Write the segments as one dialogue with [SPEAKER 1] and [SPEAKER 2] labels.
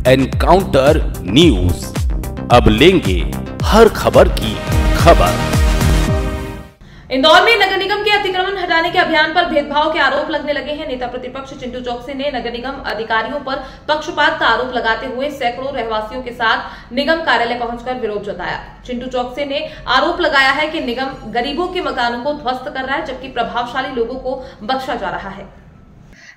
[SPEAKER 1] Encounter news, अब लेंगे हर खबर की खबर।
[SPEAKER 2] इंदौर में नगर निगम के अतिक्रमण हटाने के अभियान पर भेदभाव के आरोप लगने लगे हैं। नेता प्रतिपक्ष चिंटू चौकसी ने नगर निगम अधिकारियों पर पक्षपात का आरोप लगाते हुए सैकड़ों रहवासियों के साथ निगम कार्यालय पहुंचकर विरोध जताया। चिंटू चौकसी ने आरोप लगाया है कि निगम गरीबों के मकानों को ध्वस्त कर रहा है, जबकि प्रभावशाली लोगों को बख्शा जा रहा है।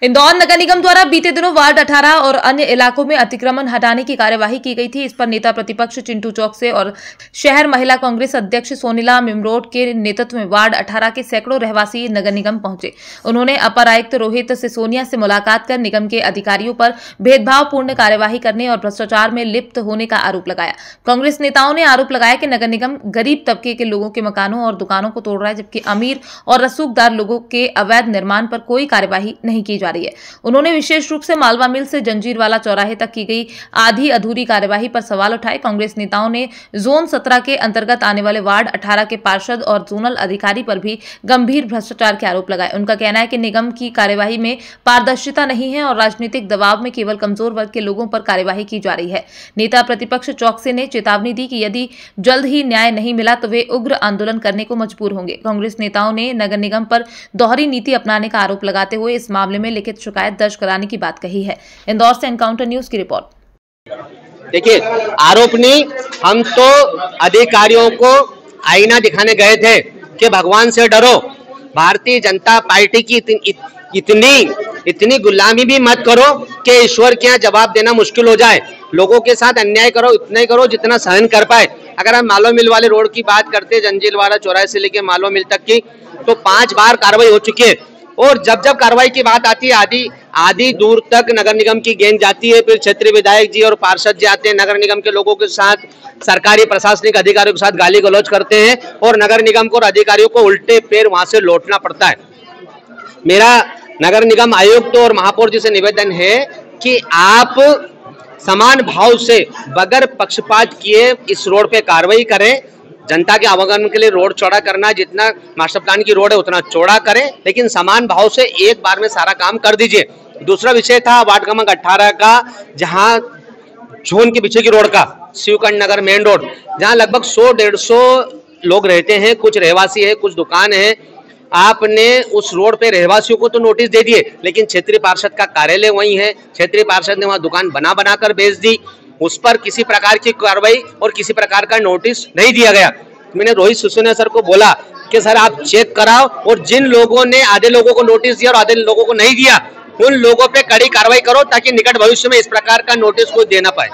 [SPEAKER 2] इंदौर नगर निगम द्वारा बीते दिनों वार्ड 18 और अन्य इलाकों में अतिक्रमण हटाने की कार्यवाही की गई थी। इस पर नेता प्रतिपक्ष चिंटू चौकसे और शहर महिला कांग्रेस अध्यक्ष सोनीला मिमरोड के नेतृत्व में वार्ड 18 के सैकड़ों रहवासी नगर निगम पहुंचे। उन्होंने अपर आयुक्त रोहित सिसोनिया से मुलाकात कर निगम के अधिकारियों पर भेदभावपूर्ण कार्यवाही करने और भ्रष्टाचार में लिप्त होने का आरोप लगाया। कांग्रेस नेताओं ने आरोप लगाया कि नगर निगम गरीब तबके के लोगों के मकानों और दुकानों को तोड़ रहा है, जबकि अमीर और रसूखदार लोगों के अवैध निर्माण पर कोई कार्यवाही नहीं की रही है। उन्होंने विशेष रूप से मालवा मिल से जंजीरवाला चौराहे तक की गई आधी अधूरी कार्यवाही पर सवाल उठाए। कांग्रेस नेताओं ने जोन 17 के अंतर्गत आने वाले वार्ड 18 के पार्षद और जोनल अधिकारी पर भी गंभीर भ्रष्टाचार के आरोप लगाए। उनका कहना है कि निगम की कार्यवाही में पारदर्शिता नहीं है और राजनीतिक दबाव में केवल कमजोर वर्ग के लोगों पर कार्यवाही की जा रही है। नेता प्रतिपक्ष चौकसे ने चेतावनी दी कि यदि जल्द ही न्याय नहीं मिला तो वे उग्र आंदोलन करने को मजबूर होंगे। कांग्रेस नेताओं ने नगर निगम पर दोहरी नीति अपनाने का आरोप लगाते हुए इस मामले में लिखित शिकायत दर्ज कराने की बात कही है। इंदौर से एनकाउंटर न्यूज की रिपोर्ट।
[SPEAKER 3] देखिए, आरोप नहीं, हम तो अधिकारियों को आईना दिखाने गए थे कि भगवान से डरो, भारतीय जनता पार्टी की इतनी गुलामी भी मत करो कि ईश्वर के यहाँ जवाब देना मुश्किल हो जाए। लोगों के साथ अन्याय करो, इतना ही करो जितना सहन कर पाए। अगर हम मालवा मिल वाले रोड की बात करते, जंजीरवाला चौराहे से लेके मालवा मिल तक की, तो 5 बार कार्रवाई हो चुकी है। और जब कार्रवाई की बात आती है, आधी दूर तक नगर निगम की गेंद जाती है। फिर क्षेत्रीय विधायक जी और पार्षद जी आते हैं, नगर निगम के लोगों के साथ, सरकारी प्रशासनिक अधिकारियों के साथ गाली गलौज करते हैं और नगर निगम को और अधिकारियों को उल्टे पैर वहां से लौटना पड़ता है। मेरा नगर निगम आयुक्त और महापौर जी से निवेदन है कि आप समान भाव से बगैर पक्षपात किए इस रोड पे कार्रवाई करें। जनता के आवागमन के लिए रोड चौड़ा करना, जितना मास्टर प्लान की रोड है उतना चौड़ा करें, लेकिन समान भाव से एक बार में सारा काम कर दीजिए। दूसरा विषय था वार्ड क्रमांक 18 का, जहां जोन के पीछे की रोड का शिवकंड नगर मेन रोड, जहां लगभग 100-150 लोग रहते हैं, कुछ रहवासी है, कुछ दुकान है। आपने उस रोड पे रहवासियों को तो नोटिस दे दिए, लेकिन क्षेत्रीय पार्षद का कार्यालय वहीं है। क्षेत्रीय पार्षद ने वहां दुकान बना कर बेच दी, उस पर किसी प्रकार की कार्रवाई और किसी प्रकार का नोटिस नहीं दिया गया। मैंने रोहित सिसोनिया सर को बोला कि सर आप चेक कराओ और जिन लोगों ने आधे लोगों को नोटिस दिया और आधे लोगों को नहीं दिया, उन लोगों पे कड़ी कार्रवाई करो ताकि निकट भविष्य में इस प्रकार का नोटिस कोई देना पाए।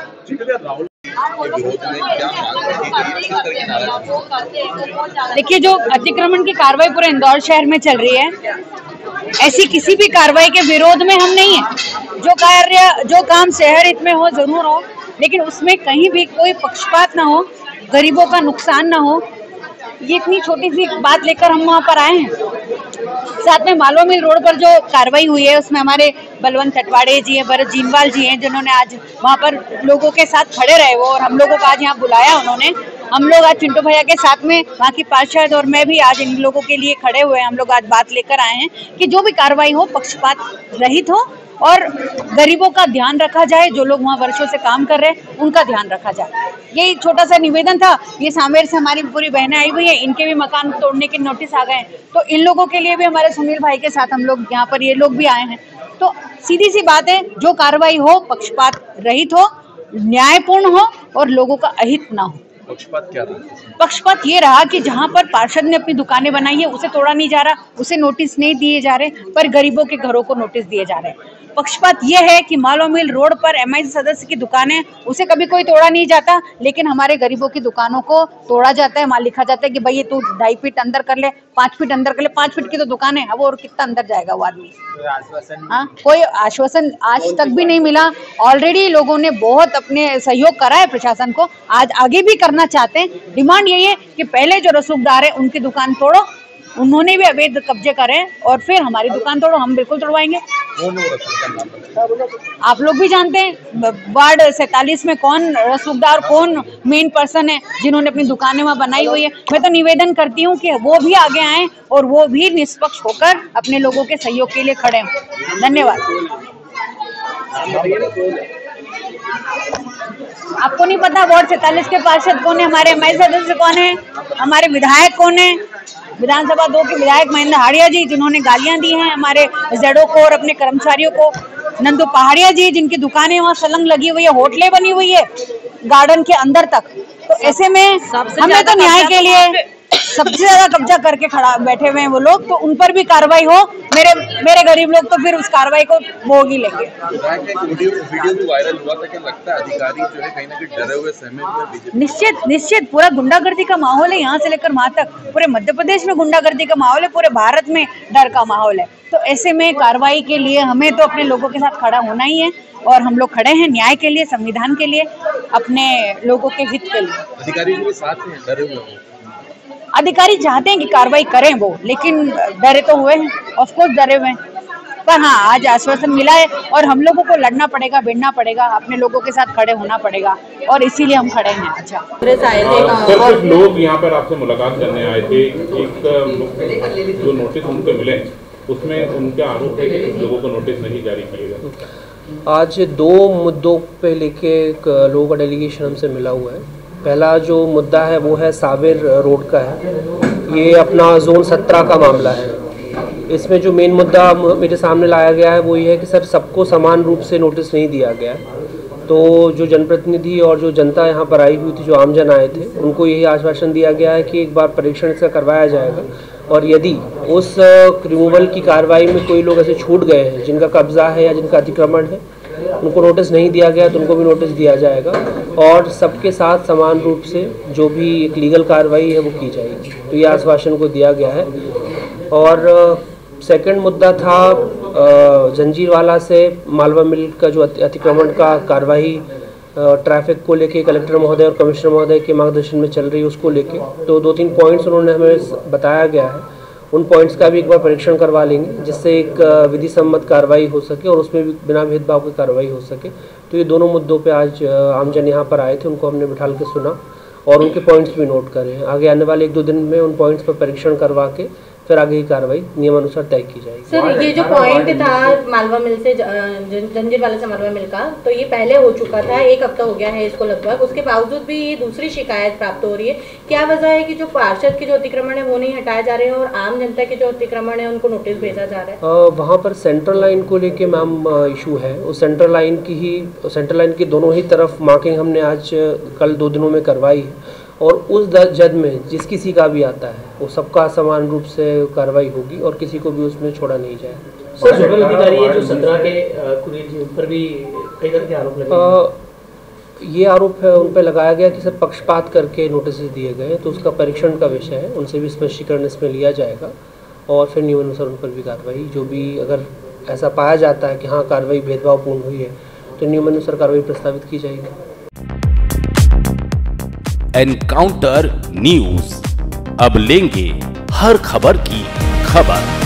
[SPEAKER 4] देखिए, जो अतिक्रमण की कार्रवाई पूरे इंदौर शहर में चल रही है, ऐसी किसी भी कार्रवाई के विरोध में हम नहीं है। जो काम शहर हित में हो जरूर हो, लेकिन उसमें कहीं भी कोई पक्षपात ना हो, गरीबों का नुकसान ना हो। ये इतनी छोटी सी बात लेकर हम वहाँ पर आए हैं। साथ में मालवा मिल रोड पर जो कार्रवाई हुई है उसमें हमारे बलवंत टटवाड़े जी हैं, भरत जीनवाल जी हैं, जिन्होंने आज वहाँ पर लोगों के साथ खड़े रहे वो, और हम लोगों को आज यहाँ बुलाया उन्होंने। हम लोग आज चिंटू भैया के साथ में, वहाँ की पार्षद और मैं भी आज इन लोगों के लिए खड़े हुए हैं। हम लोग आज बात लेकर आए हैं कि जो भी कार्रवाई हो पक्षपात रहित हो और गरीबों का ध्यान रखा जाए। जो लोग वहाँ वर्षों से काम कर रहे हैं उनका ध्यान रखा जाए। यही छोटा सा निवेदन था। ये सामेर से हमारी पूरी बहनें आई हुई हैं, इनके भी मकान तोड़ने के नोटिस आ गए हैं, तो इन लोगों के लिए भी हमारे सुनील भाई के साथ हम लोग यहाँ पर ये लोग भी आए हैं। तो सीधी सी बात है, जो कार्रवाई हो पक्षपात रहित हो, न्यायपूर्ण हो और लोगों का अहित ना हो।
[SPEAKER 5] पक्षपात क्या रहा?
[SPEAKER 4] पक्षपात ये रहा कि जहाँ पर पार्षद ने अपनी दुकानें बनाई है उसे तोड़ा नहीं जा रहा, उसे नोटिस नहीं दिए जा रहे, पर गरीबों के घरों को नोटिस दिए जा रहे हैं। पक्षपात ये है कि मालवा मिल रोड पर MIC सदस्य की दुकानें, उसे कभी कोई तोड़ा नहीं जाता, लेकिन हमारे गरीबों की दुकानों को तोड़ा जाता है। वहाँ लिखा जाता है कि भाई ये तू 2.5 फीट अंदर कर ले, 5 फीट अंदर कर ले। 5 फीट की तो दुकान है, अब और कितना अंदर जाएगा वो आदमी? हाँ, कोई आश्वासन आज तक भी नहीं मिला। ऑलरेडी लोगों ने बहुत अपने सहयोग करा है प्रशासन को, आज आगे भी करना चाहते हैं। डिमांड यही है कि पहले जो रसूखदार है उनकी दुकान तोड़ो, उन्होंने भी अवैध कब्जे करे और फिर हमारी दुकान तोड़ो, हम बिल्कुल तोड़वाएंगे। आप लोग भी जानते हैं वार्ड 47 में कौन रसूखदार, कौन मेन पर्सन है जिन्होंने अपनी दुकानें वहाँ बनाई हुई है। मैं तो निवेदन करती हूँ कि वो भी आगे आए और वो भी निष्पक्ष होकर अपने लोगों के सहयोग के लिए खड़े हों। धन्यवाद। आपको नहीं पता वार्ड 47 के पार्षद कौन है, हमारे एमआई सदस्य कौन है, हमारे विधायक कौन है? विधानसभा 2 के विधायक महेंद्र हाड़िया जी, जिन्होंने गालियां दी हैं हमारे जेडो को और अपने कर्मचारियों को। नंदू पहाड़िया जी, जिनकी दुकानें वहाँ सलंग लगी हुई है, होटलें बनी हुई है गार्डन के अंदर तक। तो ऐसे में हमें तो न्याय के लिए सबसे ज्यादा कब्जा करके खड़ा बैठे हुए हैं वो लोग, तो उन पर भी कार्रवाई हो। मेरे गरीब लोग तो फिर उस कार्रवाई को भोग ही लेंगे।
[SPEAKER 5] वीडियो भी वायरल हुआ था, क्या लगता है अधिकारी जो है कहीं ना कहीं डरे हुए सहमे हुए?
[SPEAKER 4] निश्चित पूरा गुंडागर्दी का माहौल है, यहाँ से लेकर वहां तक पूरे मध्य प्रदेश में गुंडागर्दी का माहौल है, पूरे भारत में डर का माहौल है। तो ऐसे में कार्रवाई के लिए हमें तो अपने लोगों के साथ खड़ा होना ही है, और हम लोग खड़े हैं न्याय के लिए, संविधान के लिए, अपने लोगों के हित के लिए।
[SPEAKER 5] अधिकारी जो साथ में डरे हुए हैं,
[SPEAKER 4] अधिकारी चाहते हैं कि कार्रवाई करें वो, लेकिन डरे तो हुए हैं, ऑफकोर्स डरे हुए हैं। पर हाँ, आज आश्वासन मिला है और हम लोगों को लड़ना पड़ेगा, भिड़ना पड़ेगा, अपने लोगों के साथ खड़े होना पड़ेगा, और इसीलिए हम खड़े हैं। अच्छा,
[SPEAKER 6] कुछ लोग यहाँ पर आपसे मुलाकात करने आए थे, एक जो नोटिस उनको मिले उसमें उनका आरोप है कि लोगों को नोटिस नहीं जारी किए गए।
[SPEAKER 7] आज 2 मुद्दों पे लेके लोगों का डेलीगेशन हमसे मिला हुआ है। पहला जो मुद्दा है वो है सावेर रोड का है, ये अपना जोन 17 का मामला है। इसमें जो मेन मुद्दा मेरे सामने लाया गया है वो ये है कि सर सबको समान रूप से नोटिस नहीं दिया गया है। तो जो जनप्रतिनिधि और जो जनता यहाँ पर आई हुई थी, जो आमजन आए थे, उनको यही आश्वासन दिया गया है कि एक बार परीक्षण इसका करवाया जाएगा, और यदि उस रिमूवल की कार्रवाई में कोई लोग ऐसे छूट गए हैं जिनका कब्जा है या जिनका अतिक्रमण है, उनको नोटिस नहीं दिया गया तो उनको भी नोटिस दिया जाएगा, और सबके साथ समान रूप से जो भी एक लीगल कार्रवाई है वो की जाएगी। तो ये आश्वासन को दिया गया है। और सेकंड मुद्दा था जंजीरवाला से मालवा मिल का जो अतिक्रमण का कार्रवाई ट्रैफिक को लेके कलेक्टर महोदय और कमिश्नर महोदय के मार्गदर्शन में चल रही है, उसको लेके तो 2-3 पॉइंट्स उन्होंने हमें बताया गया है। उन पॉइंट्स का भी एक बार परीक्षण करवा लेंगे, जिससे एक विधि सम्मत कार्रवाई हो सके और उसमें भी बिना भेदभाव की कार्रवाई हो सके। तो ये दोनों मुद्दों पे आज आमजन यहाँ पर आए थे, उनको हमने बिठाल के सुना और उनके पॉइंट्स भी नोट करे हैं। आगे आने वाले 1-2 दिन में उन पॉइंट्स पर परीक्षण करवा के फिर आगे की कार्रवाई नियमानुसार तय की जाएगी।
[SPEAKER 8] सर, ये जो पॉइंट था मालवा मिल से जंजीरवाला से मालवा मिल का, तो ये पहले हो चुका था, 1 हफ्ता हो गया है इसको लगभग, उसके बावजूद भी ये दूसरी शिकायत प्राप्त हो रही है। क्या वजह है कि जो पार्षद के जो अतिक्रमण है वो नहीं हटाए जा रहे हैं और आम जनता के जो अतिक्रमण है उनको नोटिस भेजा जा रहा है?
[SPEAKER 7] वहाँ पर सेंट्रल लाइन को लेके मैम इशू है। उस सेंट्रल लाइन की दोनों ही तरफ मार्किंग हमने आज कल 2 दिनों में करवाई है, और उस जद में जिस किसी का भी आता है वो सबका समान रूप से कार्रवाई होगी और किसी को भी उसमें छोड़ा नहीं जाएगा।
[SPEAKER 9] सर, जोनल अधिकारी है जो 17 के कुरियर जी, उन पर भी कई तरह के आरोप लगे।
[SPEAKER 7] ये आरोप है उन पर लगाया गया कि सर पक्षपात करके नोटिस दिए गए, तो उसका परीक्षण का विषय है, उनसे भी स्पष्टीकरण इसमें लिया जाएगा और फिर नियमानुसार उन पर भी कार्रवाई, जो भी अगर ऐसा पाया जाता है कि हाँ कार्रवाई भेदभावपूर्ण हुई है तो नियमानुसार कार्रवाई प्रस्तावित की जाएगी।
[SPEAKER 1] एनकाउंटर न्यूज, अब लेंगे हर खबर की खबर।